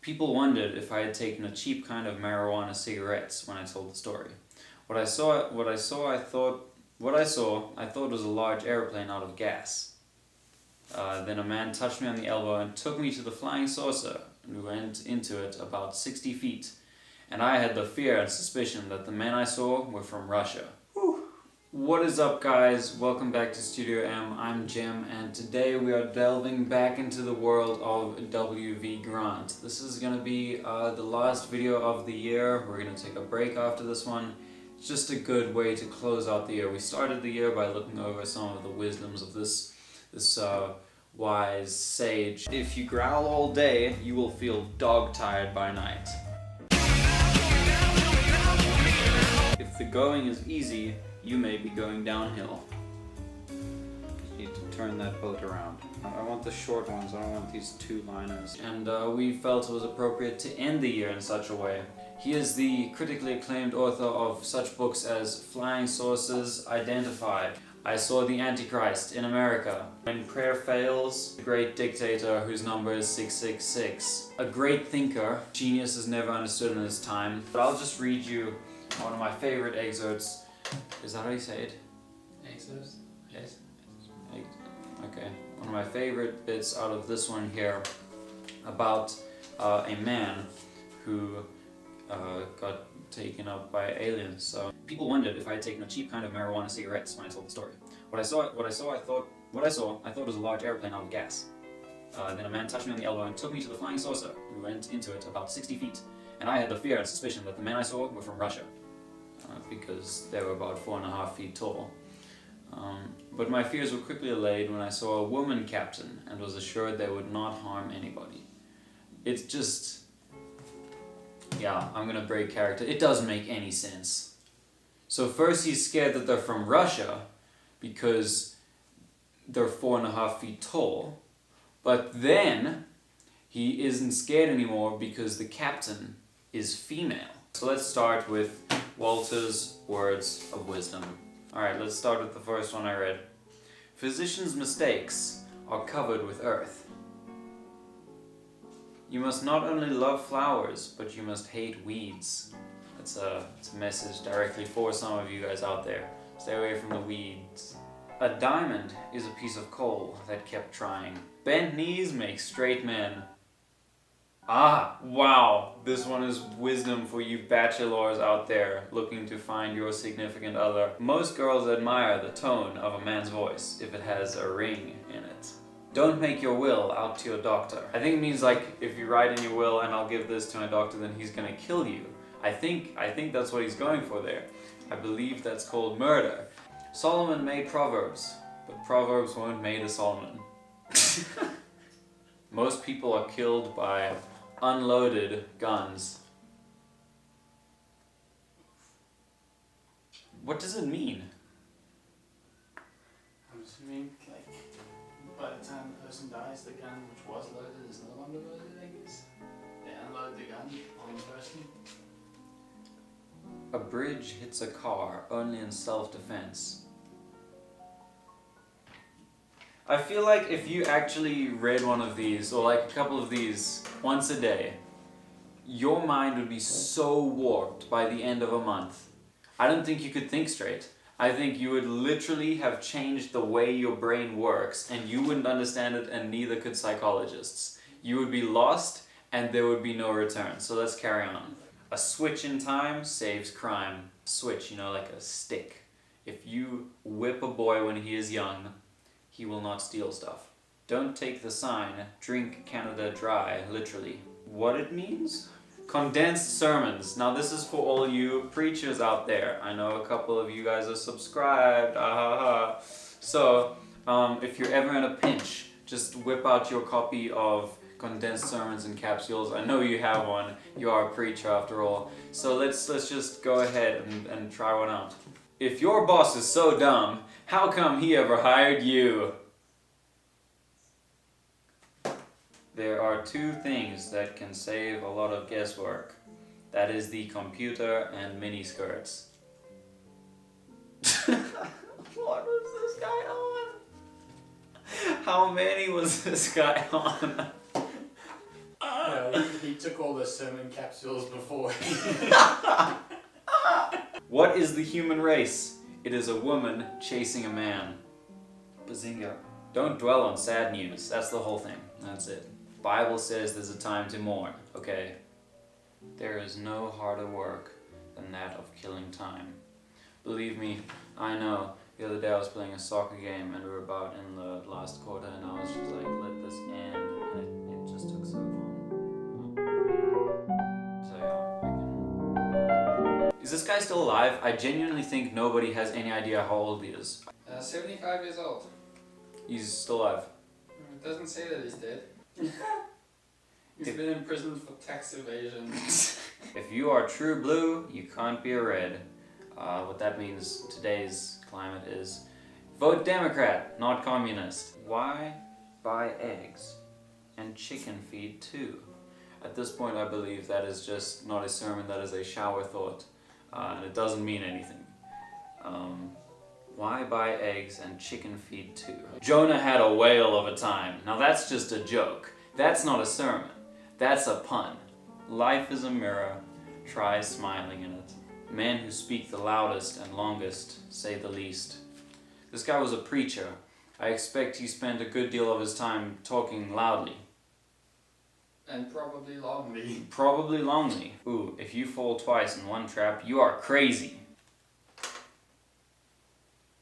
People wondered if I had taken a cheap kind of marijuana cigarettes when I told the story. What I saw, I thought was a large airplane out of gas. Then a man touched me on the elbow and took me to the flying saucer, and we went into it about 60 feet. And I had the fear and suspicion that the men I saw were from Russia. Whew. What is up, guys? Welcome back to Studio M. I'm Jim, and today we are delving back into the world of W.V. Grant. This is going to be the last video of the year. We're going to take a break after this one. It's just a good way to close out the year. We started the year by looking over some of the wisdoms of this wise sage. If you growl all day, you will feel dog-tired by night. If the going is easy, you may be going downhill. You need to turn that boat around. I want the short ones, I don't want these two-liners. And we felt it was appropriate to end the year in such a way. He is the critically acclaimed author of such books as Flying Saucers, Identified, I Saw the Antichrist in America, When Prayer Fails, The Great Dictator Whose Number is 666. A great thinker, genius is never understood in his time. But I'll just read you one of my favorite excerpts. Is that how you say it? Excerpts? Yes. Okay. One of my favorite bits out of this one here about a man who got taken up by aliens. So people wondered if I had taken a cheap kind of marijuana cigarettes when I told the story. What I saw, I thought was a large airplane out of gas. Then a man touched me on the elbow and took me to the flying saucer. We went into it about 60 feet, and I had the fear and suspicion that the men I saw were from Russia, because they were about 4.5 feet tall. But my fears were quickly allayed when I saw a woman captain and was assured they would not harm anybody. It's just... yeah, I'm gonna break character. It doesn't make any sense. So first he's scared that they're from Russia because they're 4.5 feet tall. But then he isn't scared anymore because the captain is female. So let's start with Walter's words of wisdom. Alright, let's start with the first one I read. Physicians' mistakes are covered with earth. You must not only love flowers, but you must hate weeds. It's a message directly for some of you guys out there. Stay away from the weeds. A diamond is a piece of coal that kept trying. Bent knees make straight men. Ah, wow, this one is wisdom for you bachelors out there looking to find your significant other. Most girls admire the tone of a man's voice if it has a ring in it. Don't make your will out to your doctor. I think it means like if you write in your will and I'll give this to my doctor, then he's gonna kill you. I think that's what he's going for there. I believe that's called murder. Solomon made Proverbs, but Proverbs weren't made of Solomon. Most people are killed by unloaded guns. What does it mean? I'm assuming, like, by the time the person dies, the gun which was loaded is no longer loaded, I guess. They unload the gun on the person. A bridge hits a car only in self-defense. I feel like if you actually read one of these, or like a couple of these, once a day, your mind would be so warped by the end of a month. I don't think you could think straight. I think you would literally have changed the way your brain works, and you wouldn't understand it, and neither could psychologists. You would be lost, and there would be no return. So let's carry on. A switch in time saves crime. Switch, you know, like a stick. If you whip a boy when he is young, he will not steal stuff. Don't take the sign, drink Canada dry, literally. What it means? Condensed sermons. Now this is for all you preachers out there. I know a couple of you guys are subscribed, So, if you're ever in a pinch, just whip out your copy of Condensed Sermons and Capsules. I know you have one. You are a preacher after all. So let's just go ahead and try one out. If your boss is so dumb, how come he ever hired you? There are two things that can save a lot of guesswork. That is the computer and miniskirts. What was this guy on? How many was this guy on? He took all the sermon capsules before. What is the human race? It is a woman chasing a man. Bazinga. Don't dwell on sad news. That's the whole thing. That's it. Bible says there's a time to mourn. Okay. There is no harder work than that of killing time. Believe me, I know. The other day I was playing a soccer game and we were about in the last quarter and I was just like, let this end, and it just took so long. So yeah, Is this guy still alive? I genuinely think nobody has any idea how old he is. 75 years old. He's still alive. It doesn't say that he's dead. He's been imprisoned for tax evasion. If you are true blue, you can't be a red. What that means today's climate is vote Democrat, not communist. Why buy eggs and chicken feed too? At this point I believe that is just not a sermon, that is a shower thought, and it doesn't mean anything. Why buy eggs and chicken feed too? Jonah had a whale of a time. Now that's just a joke. That's not a sermon. That's a pun. Life is a mirror. Try smiling in it. Men who speak the loudest and longest say the least. This guy was a preacher. I expect he spent a good deal of his time talking loudly. And probably longly. Probably longly. Ooh, if you fall twice in one trap, you are crazy.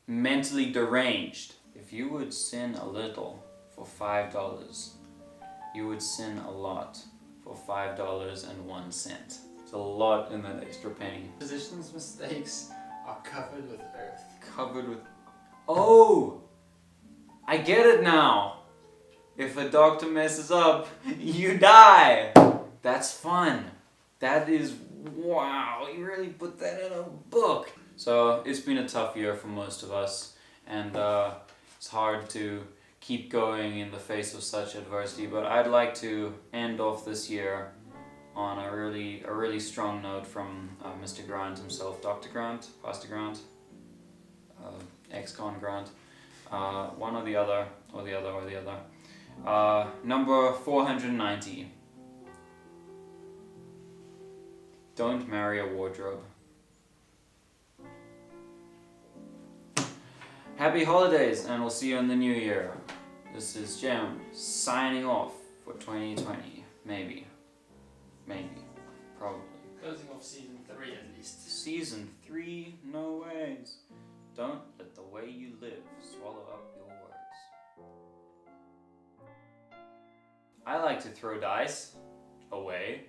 Mentally deranged. If you would sin a little for $5, you would sin a lot for $5.01. It's a lot in that extra penny. Physicians' mistakes are covered with earth. Covered with... Oh! I get it now! If a doctor messes up, you die! That's fun. That is... Wow, you really put that in a book. So, it's been a tough year for most of us, and it's hard to keep going in the face of such adversity, but I'd like to end off this year on a really strong note from Mr. Grant himself, Dr. Grant, Pastor Grant, ex-con Grant, one or the other, number 490. Don't marry a wardrobe. Happy holidays, and we'll see you in the new year. This is Jim, signing off for 2020. Maybe. Probably. Closing off season 3 at least. Season 3? No ways. Don't let the way you live swallow up your words. I like to throw dice away.